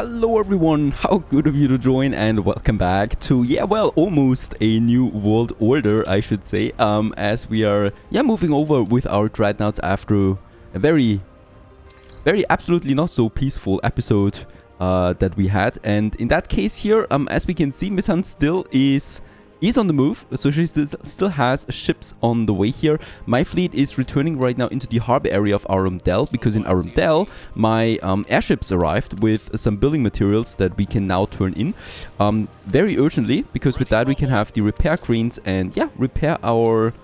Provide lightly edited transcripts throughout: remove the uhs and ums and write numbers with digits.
Hello everyone, how good of you to join and welcome back to, almost a new world order, I should say, as we are, moving over with our dreadnoughts after a very absolutely not so peaceful episode that we had. And in that case here, as we can see, Miss Hunt still is on the move, so she still has ships on the way here. My fleet is returning right now into the harbor area of Arundel, because in Arundel my airships arrived with some building materials that we can now turn in very urgently, because with that we can have the repair cranes and repair our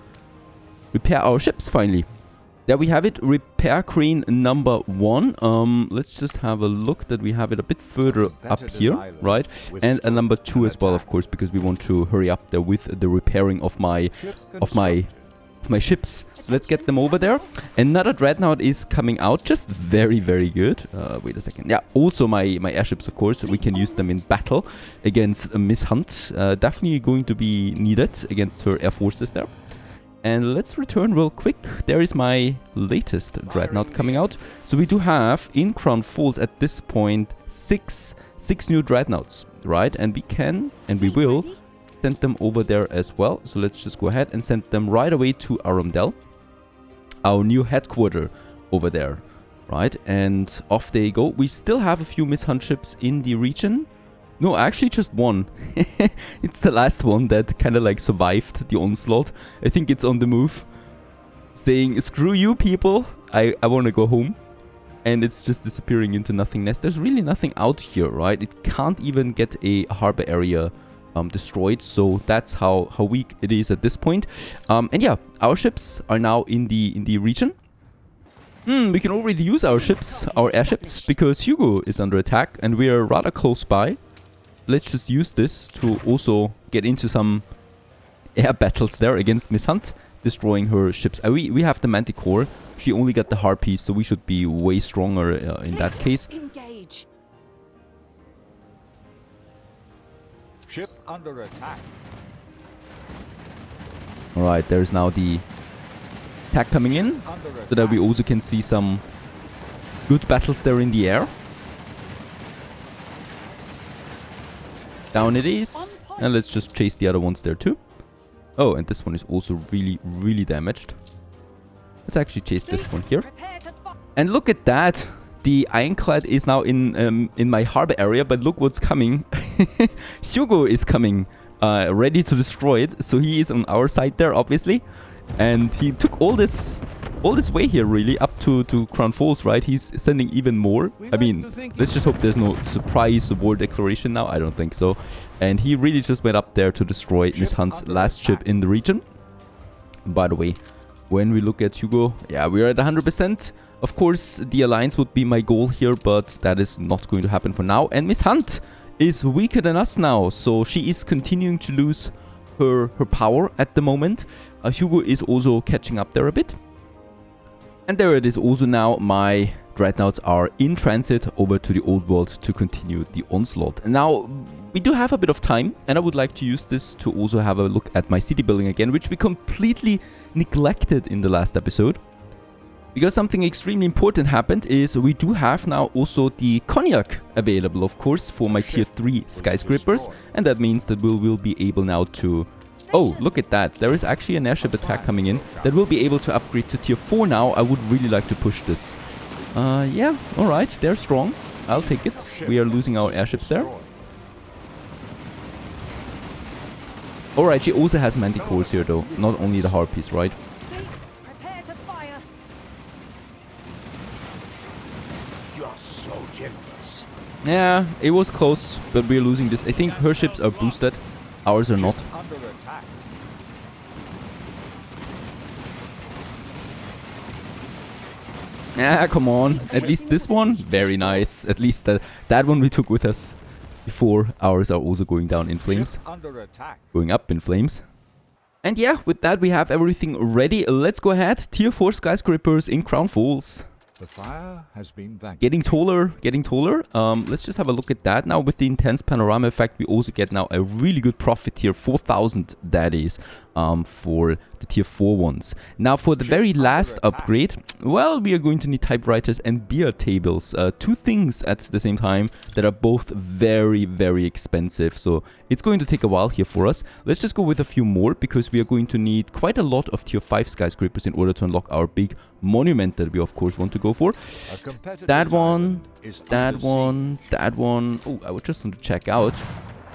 ships finally. There we have it, repair crane number 1. Let's just have a look that we have it a bit further up here, right? And a number 2 as well, of course, because we want to hurry up there with the repairing of my ships. So let's get them over there. Another dreadnought is coming out, just very good. Wait a second. Yeah, also my airships, of course, we can use them in battle against Miss Hunt. Definitely going to be needed against her air forces there. And let's return real quick. There is my latest dreadnought coming out. So we do have in Crown Falls at this point six new dreadnoughts, right? And we can and we will send them over there as well. So let's just go ahead and send them right away to Arundel, our new headquarters over there, right? And off they go. We still have a few Miss Hunt ships in the region. No, actually just one. It's the last one that kind of like survived the onslaught. I think it's on the move, saying, screw you people, I want to go home. And it's just disappearing into nothingness. There's really nothing out here, right? It can't even get a harbor area destroyed. So that's how weak it is at this point. And yeah, our ships are now in the region. We can already use our ships, our airships, because Hugo is under attack and we are rather close by. Let's just use this to also get into some air battles there against Miss Hunt, destroying her ships. We have the Manticore. She only got the Harpies, so we should be way stronger in that case. Engage. Ship under attack. Alright, there's now the attack coming in, so that we also can see some good battles there in the air. Down it is, and let's just chase the other ones there too. Oh, and this one is also really damaged. Let's actually chase this one here. And look at that, the Ironclad is now in my harbor area, but look what's coming. Hugo is coming, ready to destroy it. So he is on our side there, obviously, and he took all this way here, really, up to Crown Falls, right? He's sending even more. I mean, let's just hope there's no surprise war declaration now. I don't think so. And he really just went up there to destroy Miss Hunt's last ship in the region. By the way, when we look at Hugo, we're at 100%. Of course, the alliance would be my goal here, but that is not going to happen for now. And Miss Hunt is weaker than us now, so she is continuing to lose her power at the moment. Hugo is also catching up there a bit. And there it is also now. My dreadnoughts are in transit over to the old world to continue the onslaught. And now we do have a bit of time, and I would like to use this to also have a look at my city building again, which we completely neglected in the last episode. Because something extremely important happened is we do have now also the cognac available, of course, for my tier 3 skyscrapers. And that means that we will be able now to... Oh, look at that. There is actually an airship attack coming in that will be able to upgrade to tier 4 now. I would really like to push this. Alright, they're strong. I'll take it. We are losing our airships there. Alright, she also has Manticores here though, not only the Harpies, right? Prepare to fire. You are so generous. Yeah, it was close, but we're losing this. I think her ships are boosted. Ours are not. Under attack. Come on. At least this one, very nice. At least that one we took with us before. Ours are also going down in flames. Under attack. Going up in flames. And with that we have everything ready. Let's go ahead. Tier 4 skyscrapers in Crown Falls. The fire has been vanquished. Getting taller. Let's just have a look at that now. With the intense panorama effect, we also get now a really good profit here. 4,000, that is. for the tier 4 ones. Now for the very last upgrade, well, we are going to need typewriters and beer tables. Two things at the same time that are both very, very expensive. So it's going to take a while here for us. Let's just go with a few more because we are going to need quite a lot of tier 5 skyscrapers in order to unlock our big monument that we of course want to go for. That one, that one, that one. Oh, I would just want to check out.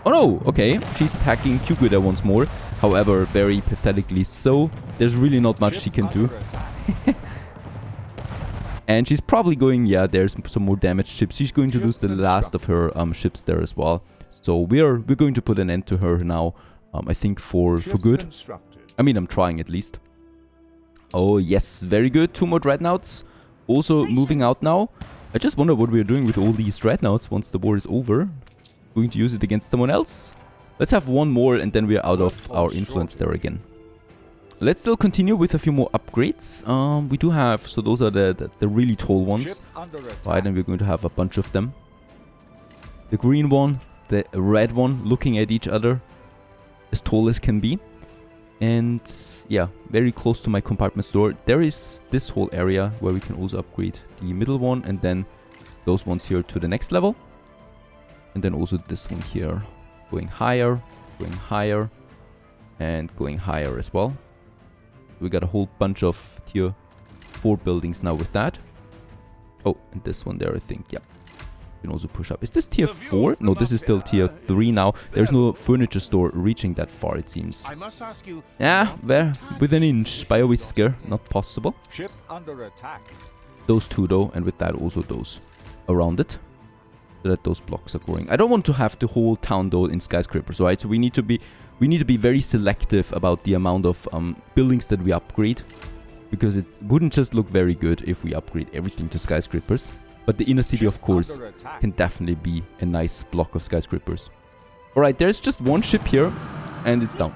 Oh no, okay, she's attacking Q-Guida once more. However, very pathetically so. There's really not much she can do. And she's probably going, yeah, there's some more damaged ships. She's going to lose the last of her ships there as well. So we're going to put an end to her now, I think for good. I mean, I'm trying at least. Oh yes, very good. 2 more dreadnoughts. Also moving out now. I just wonder what we're doing with all these dreadnoughts once the war is over. Going to use it against someone else? Let's have one more and then we're out of our influence there again. Let's still continue with a few more upgrades. We do have, so those are the really tall ones. Right, and we're going to have a bunch of them. The green one, the red one, looking at each other. As tall as can be. And yeah, very close to my compartment store. There is this whole area where we can also upgrade the middle one. And then those ones here to the next level. And then also this one here, going higher, and going higher as well. We got a whole bunch of tier 4 buildings now with that. Oh, and this one there, I think, yeah. You can also push up. Is this tier 4? No, this is still tier 3 now. There's no furniture store reaching that far, it seems. Yeah, there, with an inch by a whisker, not possible. Ship under attack. Those two though, and with that also those around it. So that those blocks are growing. I don't want to have the whole town though in skyscrapers, right? So we need to be very selective about the amount of buildings that we upgrade, because it wouldn't just look very good if we upgrade everything to skyscrapers. But the inner city, of course, can definitely be a nice block of skyscrapers. All right, there's just one ship here, and it's down.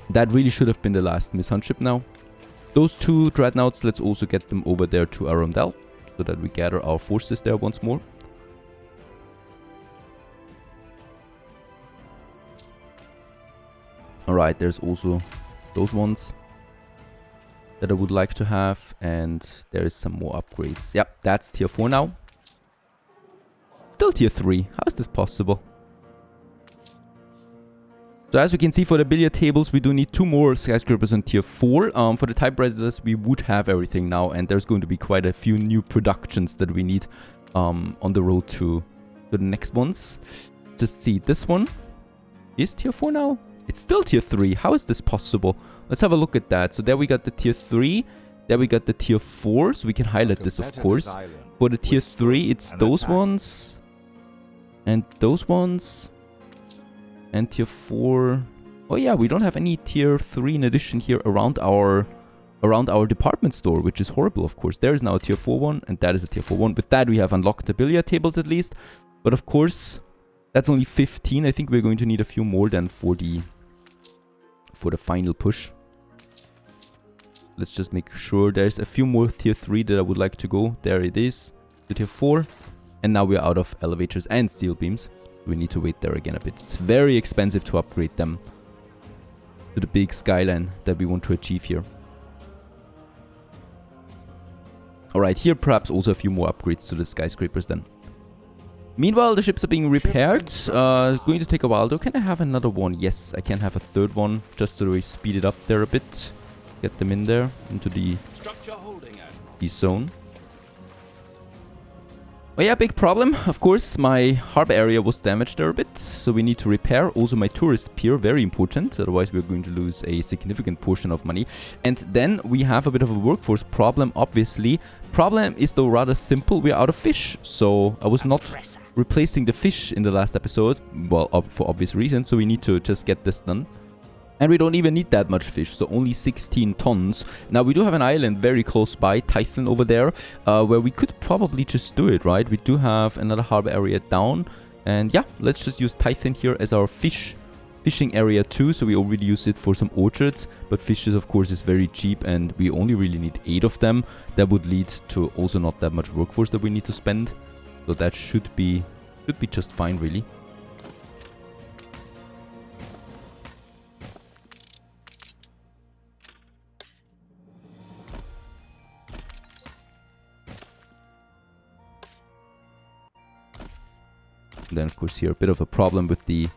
That really should have been the last Miss-Hunt ship now. Those 2 dreadnoughts, let's also get them over there to Arundel, so that we gather our forces there once more. Alright, there's also those ones that I would like to have, and there is some more upgrades. Yep, that's tier 4 now. Still tier 3. How is this possible? So as we can see, for the billiard tables, we do need 2 more skyscrapers on tier 4. For the typewriters, we would have everything now, and there's going to be quite a few new productions that we need on the road to the next ones. Just see, this one is tier 4 now. It's still tier 3. How is this possible? Let's have a look at that. So there we got the tier 3. There we got the tier 4. So we can highlight this, of course. For the tier 3, it's those ones. And those ones. And tier 4. Oh yeah, we don't have any tier 3 in addition here around our department store, which is horrible, of course. There is now a tier 4 one, and that is a tier 4 one. With that, we have unlocked the billiard tables at least. But of course, that's only 15. I think we're going to need a few more than for the final push. Let's just make sure there's a few more tier 3 that I would like to go. There it is, to tier 4. And now we're out of elevators and steel beams. We need to wait there again a bit. It's very expensive to upgrade them to the big skyline that we want to achieve here. Alright, here perhaps also a few more upgrades to the skyscrapers then. Meanwhile, the ships are being repaired. It's going to take a while though. Can I have another one? Yes, I can have a third one, just so we speed it up there a bit. Get them in there, into the zone. Oh yeah, big problem. Of course, my harbor area was damaged there a bit, so we need to repair. Also my tourist pier, very important, otherwise we're going to lose a significant portion of money. And then we have a bit of a workforce problem, obviously. Problem is though rather simple, we're out of fish. So I was not replacing the fish in the last episode, well, for obvious reasons, so we need to just get this done. And we don't even need that much fish, so only 16 tons. Now, we do have an island very close by, Typhon over there, where we could probably just do it, right? We do have another harbor area down. And yeah, let's just use Typhon here as our fishing area too. So we already use it for some orchards. But fishes, of course, is very cheap, and we only really need 8 of them. That would lead to also not that much workforce that we need to spend. So that should be just fine, really. And then, of course, here a bit of a problem with the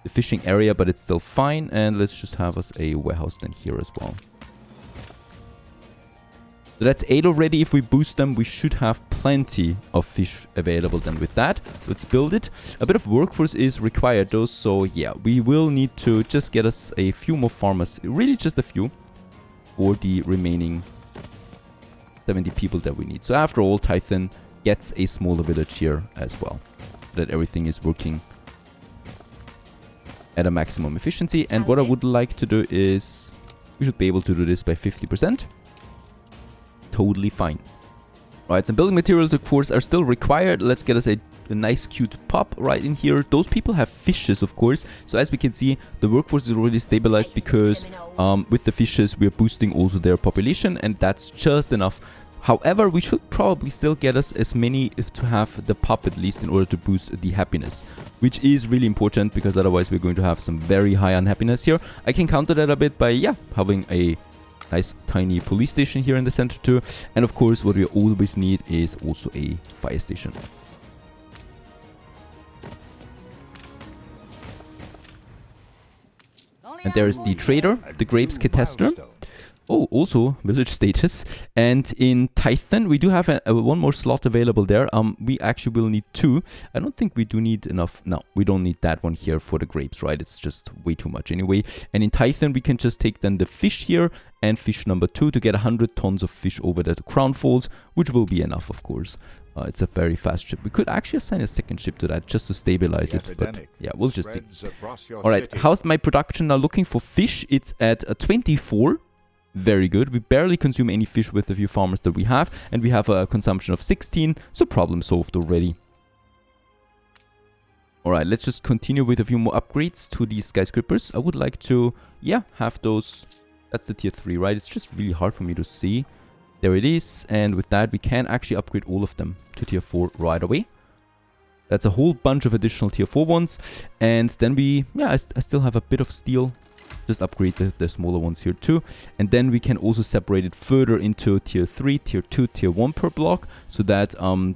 fishing area, but it's still fine. And let's just have us a warehouse then here as well. So that's 8 already. If we boost them, we should have plenty of fish available then with that. Let's build it. A bit of workforce is required though. So yeah, we will need to just get us a few more farmers. Really just a few. For the remaining 70 people that we need. So after all, Titan gets a smaller village here as well. That everything is working at a maximum efficiency. And what I would like to do is we should be able to do this by 50%. Totally fine. Right, some building materials of course are still required. Let's get us a nice cute pop right in here. Those people have fishes of course. So as we can see, the workforce is already stabilized because with the fishes we are boosting also their population, and that's just enough. However, we should probably still get us as many to have the pop at least in order to boost the happiness, which is really important because otherwise we're going to have some very high unhappiness here. I can counter that a bit by having a nice tiny police station here in the center too. And of course what we always need is also a fire station. And there is the trader, the grapes cataster. Oh, also village status. And in Titan we do have one more slot available there. We actually will need 2. I don't think we do need enough. No, we don't need that one here for the grapes, right? It's just way too much anyway. And in Titan we can just take then the fish here and fish number 2 to get 100 tons of fish over there to Crown Falls, which will be enough of course. It's a very fast ship. We could actually assign a second ship to that just to stabilize it, but yeah, we'll just see. Alright, how's my production now looking for fish? It's at 24. Very good. We barely consume any fish with the few farmers that we have, and we have a consumption of 16, so problem solved already. Alright, let's just continue with a few more upgrades to these skyscrapers. I would like to, have those. That's the tier 3, right? It's just really hard for me to see. There it is, and with that we can actually upgrade all of them to tier 4 right away. That's a whole bunch of additional tier 4 ones, and then we, I still have a bit of steel. Just upgrade the smaller ones here too. And then we can also separate it further into tier 3, tier 2, tier 1 per block. So that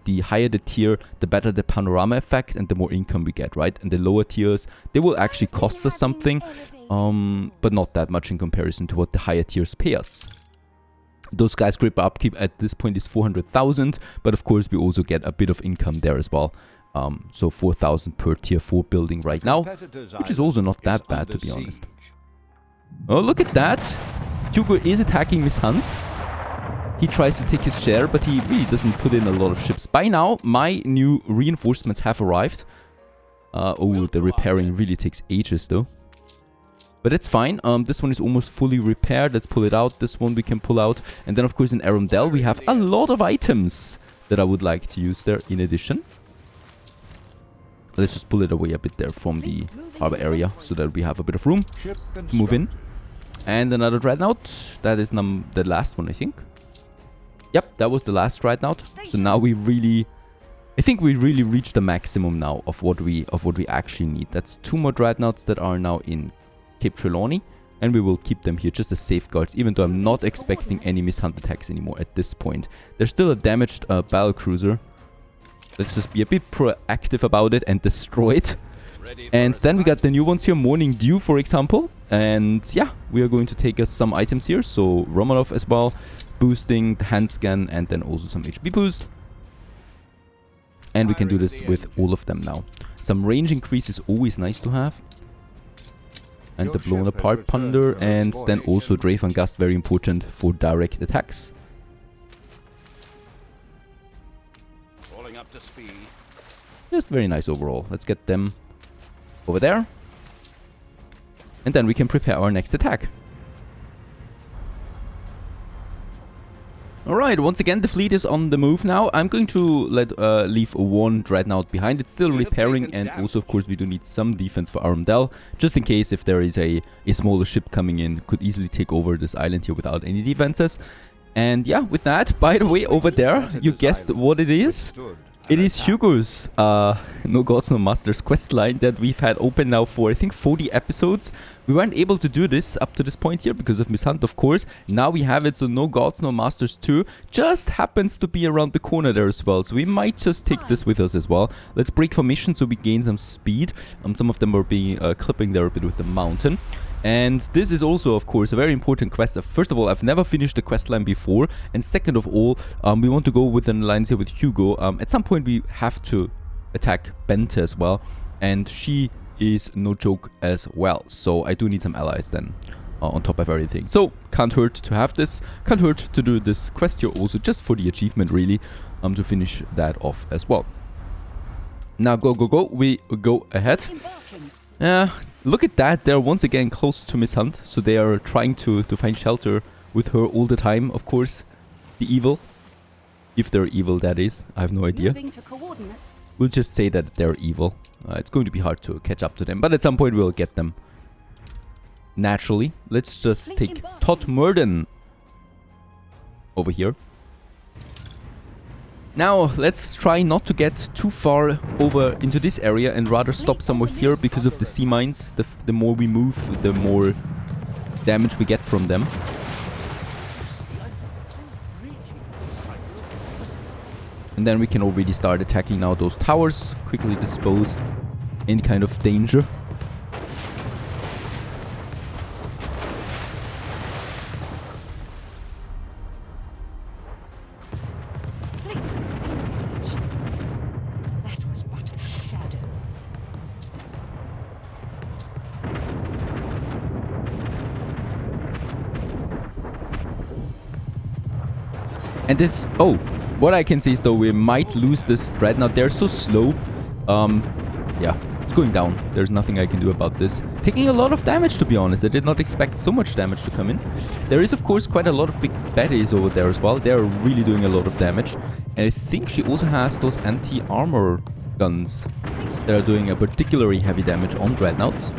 the higher the tier, the better the panorama effect and the more income we get, right? And the lower tiers, they will actually cost us something, but not that much in comparison to what the higher tiers pay us. Those skyscraper upkeep at this point is 400,000, but of course we also get a bit of income there as well. So 4,000 per tier 4 building right now, which is also not that bad to be honest. Oh, look at that. Hugo is attacking Miss Hunt. He tries to take his share, but he really doesn't put in a lot of ships. By now, my new reinforcements have arrived. Oh, the repairing really takes ages though. But it's fine. This one is almost fully repaired. Let's pull it out. This one we can pull out. And then, of course, in Arundel, we have a lot of items that I would like to use there in addition. Let's just pull it away a bit there from the harbor area so that we have a bit of room to move in. And another dreadnought. That is the last one, I think. Yep, that was the last dreadnought. So now we really... I think we really reached the maximum now of what we actually need. That's 2 more dreadnoughts that are now in Cape Trelawney. And we will keep them here just as safeguards, even though I'm not expecting any mishunt attacks anymore at this point. There's still a damaged battle cruiser. Let's just be a bit proactive about it and destroy it. And then we got the new ones here, Morning Dew for example. And yeah, we are going to take us some items here. So Romanov as well, boosting the hand scan and then also some HP boost. And we can do this with all of them now. Some range increase is always nice to have. And the blown apart Ponder, and then also Draven Gust, very important for direct attacks. Up to speed. Just very nice overall. Let's get them over there. And then we can prepare our next attack. Alright, once again the fleet is on the move now. I'm going to leave 1 dreadnought behind. It's still repairing, and also of course we do need some defense for Arundel. Just in case if there is a smaller ship coming in, could easily take over this island here without any defenses. And yeah, with that, by the way, over there, you guessed what it is. It is Hugo's No Gods No Masters quest line that we've had open now for I think 40 episodes. We weren't able to do this up to this point here because of Miss Hunt, of course. Now we have it, so No Gods No Masters 2 just happens to be around the corner there as well. So we might just take this with us as well. Let's break formation so we gain some speed. Some of them are being clipping there a bit with the mountain. And this is also, of course, a very important quest. First of all, I've never finished the quest line before. And second of all, we want to go with an alliance here with Hugo. At some point, we have to attack Bente as well. And she is no joke as well. So I do need some allies then on top of everything. So can't hurt to have this. Can't hurt to do this quest here also just for the achievement, really, to finish that off as well. Now, go, go, go. We go ahead. Look at that, they're once again close to Miss Hunt, so they are trying to find shelter with her all the time, of course. The evil. If they're evil, that is. I have no idea. We'll just say that they're evil. It's going to be hard to catch up to them, but at some point we'll get them. Naturally. Let's just take Todmorden over here. Now, let's try not to get too far over into this area and rather stop somewhere here because of the sea mines. The more we move, the more damage we get from them. And then we can already start attacking now those towers, quickly dispose any kind of danger. And this, oh, what I can see is though we might lose this dreadnought. They're so slow. Yeah, it's going down. There's nothing I can do about this. Taking a lot of damage, to be honest. I did not expect so much damage to come in. There is, of course, quite a lot of big baddies over there as well. They're really doing a lot of damage. And I think she also has those anti-armor guns that are doing a particularly heavy damage on dreadnoughts.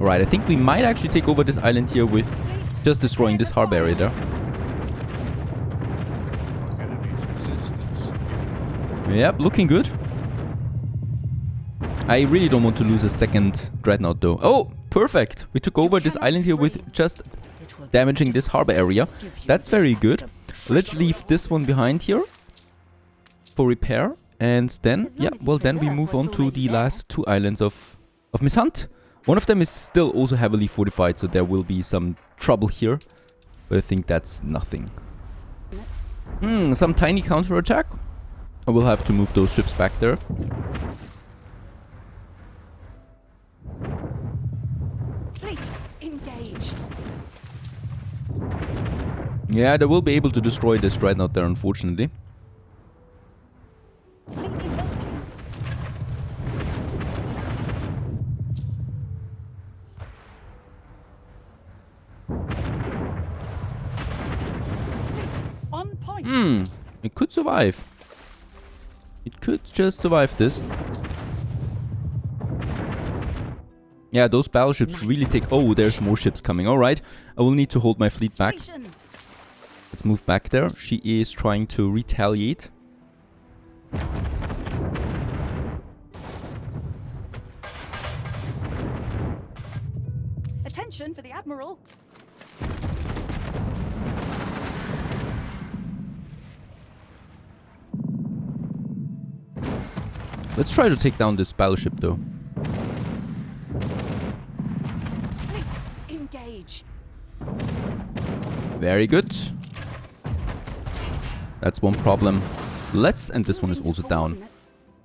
Alright, I think we might actually take over this island here with just destroying this harbor area there. Yep, looking good. I really don't want to lose a second dreadnought though. Oh, perfect! We took over this island here with just damaging this harbor area. That's very good. Let's leave this one behind here for repair. And then, yeah, well then we move on to the last two islands of Miss Hunt. One of them is still also heavily fortified, so there will be some trouble here. But I think that's nothing. Some tiny counterattack. I will have to move those ships back there. Fleet, engage. Yeah, they will be able to destroy this dreadnought there, unfortunately. It could survive. It could just survive this. Yeah, those battleships really take... Oh, there's more ships coming. Alright, I will need to hold my fleet back. Let's move back there. She is trying to retaliate. Attention for the Admiral. Let's try to take down this battleship though. Fleet, engage. Very good. That's one problem less, and this one is also down.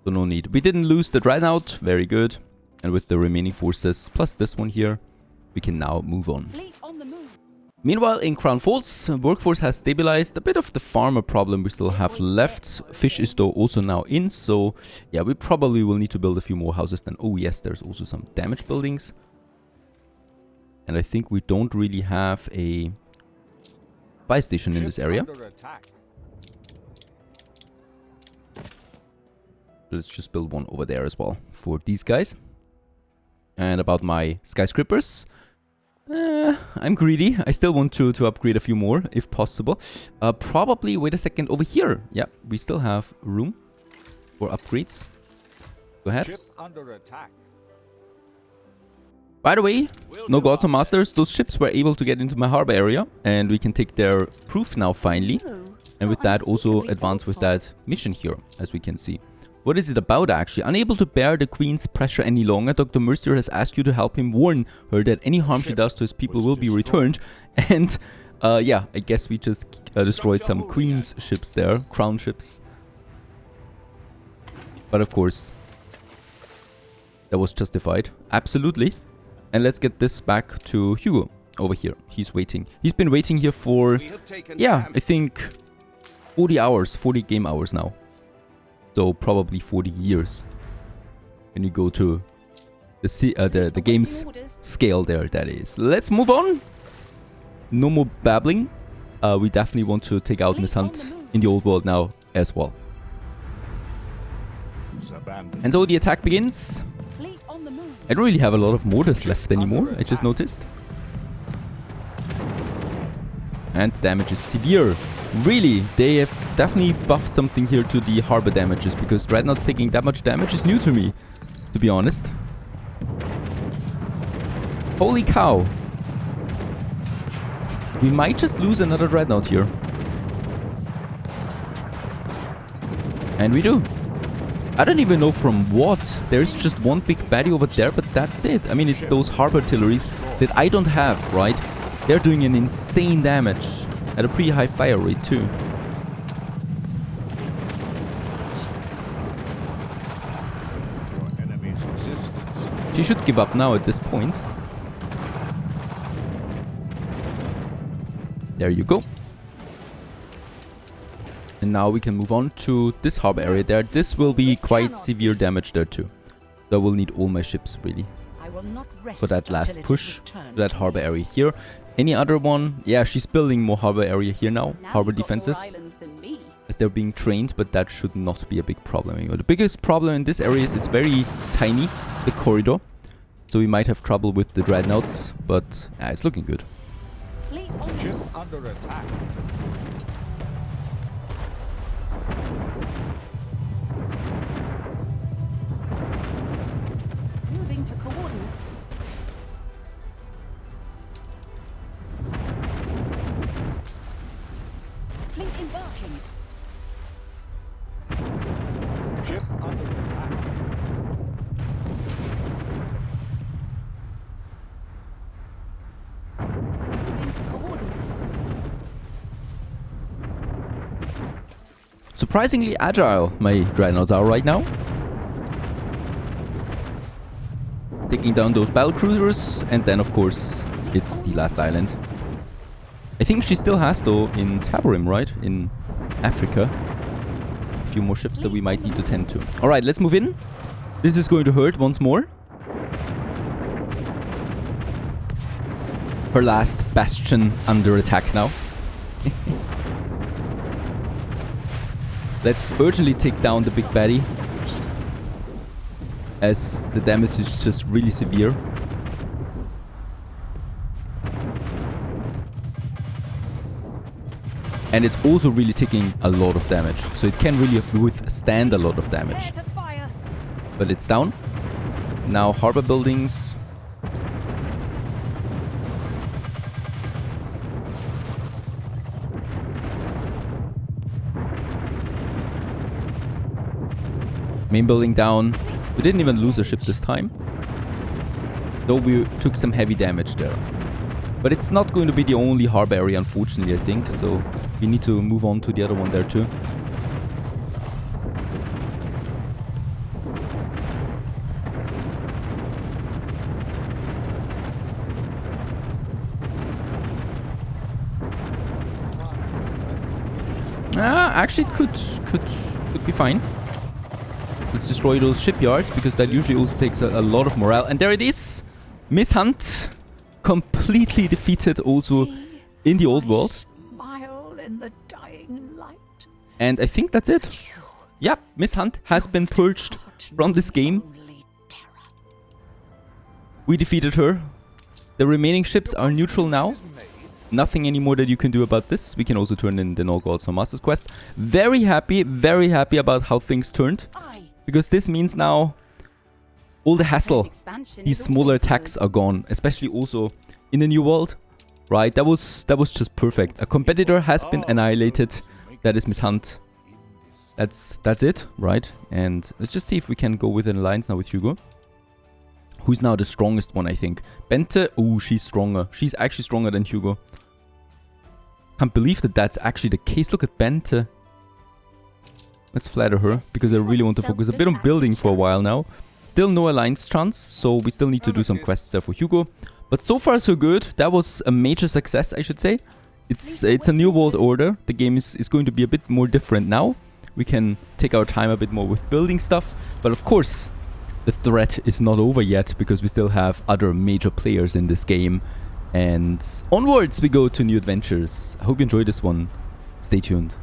So no need. We didn't lose the dreadnought. Very good. And with the remaining forces, plus this one here, we can now move on. Fleet on the move. Meanwhile, in Crown Falls, workforce has stabilized. A bit of the farmer problem we still have left. Fish is though also now in, so yeah, we probably will need to build a few more houses then. Oh yes, there's also some damaged buildings. And I think we don't really have a buy station in this area. Let's just build one over there as well for these guys. And about my skyscrapers, I'm greedy. I still want to upgrade a few more if possible. Probably, wait a second, over here. Yeah, we still have room for upgrades. Go ahead. Ship under attack. By the way, no gods or masters, those ships were able to get into my harbor area, and we can take their proof now finally. And with that also advance with that mission here, as we can see. What is it about actually? Unable to bear the Queen's pressure any longer, Dr. Mercier has asked you to help him warn her that any harm she does to his people will be returned. And yeah, I guess we just destroyed some Queen's ships there, crown ships. But of course, that was justified. Absolutely. And let's get this back to Hugo over here. He's waiting. He's been waiting here for, yeah, I think 40 hours, 40 game hours now. So probably 40 years. When you go to the game's scale there, that is. Let's move on. No more babbling. We definitely want to take out Miss Hunt in the old world now as well. And so the attack begins. I don't really have a lot of mortars left anymore, I just noticed. And the damage is severe. Really, they have definitely buffed something here to the harbor damages, because Dreadnoughts taking that much damage is new to me, to be honest. Holy cow. We might just lose another Dreadnought here. And we do. I don't even know from what. There's just one big baddie over there, but that's it. I mean, it's those harbor artilleries that I don't have, right? They're doing an insane damage at a pretty high fire rate too. She should give up now at this point. There you go. And now we can move on to this harbor area there. This will be quite severe damage there too. So I will need all my ships really for that last push to that harbor area here. Any other one? Yeah, she's building more harbor area here now. Harbor defenses. As they're being trained, but that should not be a big problem anymore. The biggest problem in this area is it's very tiny, the corridor. So we might have trouble with the dreadnoughts, but it's looking good. Ship under attack. Moving to coordinates. Fleet embarking. Ship under attack. Moving to coordinates. Surprisingly agile, my dreadnoughts are right now. Taking down those battle cruisers, and then of course it's the last island. I think she still has though in Taborim, right? In Africa. A few more ships that we might need to tend to. Alright, let's move in. This is going to hurt once more. Her last bastion under attack now. Let's urgently take down the big baddie, as the damage is just really severe. And it's also really taking a lot of damage, so it can really withstand a lot of damage. But it's down. Now harbor buildings. Main building down. We didn't even lose a ship this time, though we took some heavy damage there. But it's not going to be the only harbor area, unfortunately, I think, so we need to move on to the other one there too. Actually, it could be fine. Let's destroy those shipyards, because that usually also takes a lot of morale. And there it is! Miss Hunt, completely defeated also in the old world. Smile in the dying light. And I think that's it. Yep, Miss Hunt has been purged from this game. We defeated her. The remaining ships are neutral now. Nothing anymore that you can do about this. We can also turn in the No Gods or Master's Quest. Very happy about how things turned. Because this means now all the hassle, these smaller attacks are gone. Especially also in the new world. Right, that was just perfect. A competitor has been annihilated. That is Miss Hunt. That's it, right? And let's just see if we can go with an alliance now with Hugo. Who's now the strongest one, I think? Bente, oh, she's stronger. She's actually stronger than Hugo. Can't believe that that's actually the case. Look at Bente. Let's flatter her, because I really want to focus a bit on building for a while now. Still no alliance chance, so we still need to do some quests there for Hugo. But so far so good. That was a major success, I should say. It's a new world order. The game is going to be a bit more different now. We can take our time a bit more with building stuff. But of course, the threat is not over yet, because we still have other major players in this game. And onwards we go to new adventures. I hope you enjoyed this one. Stay tuned.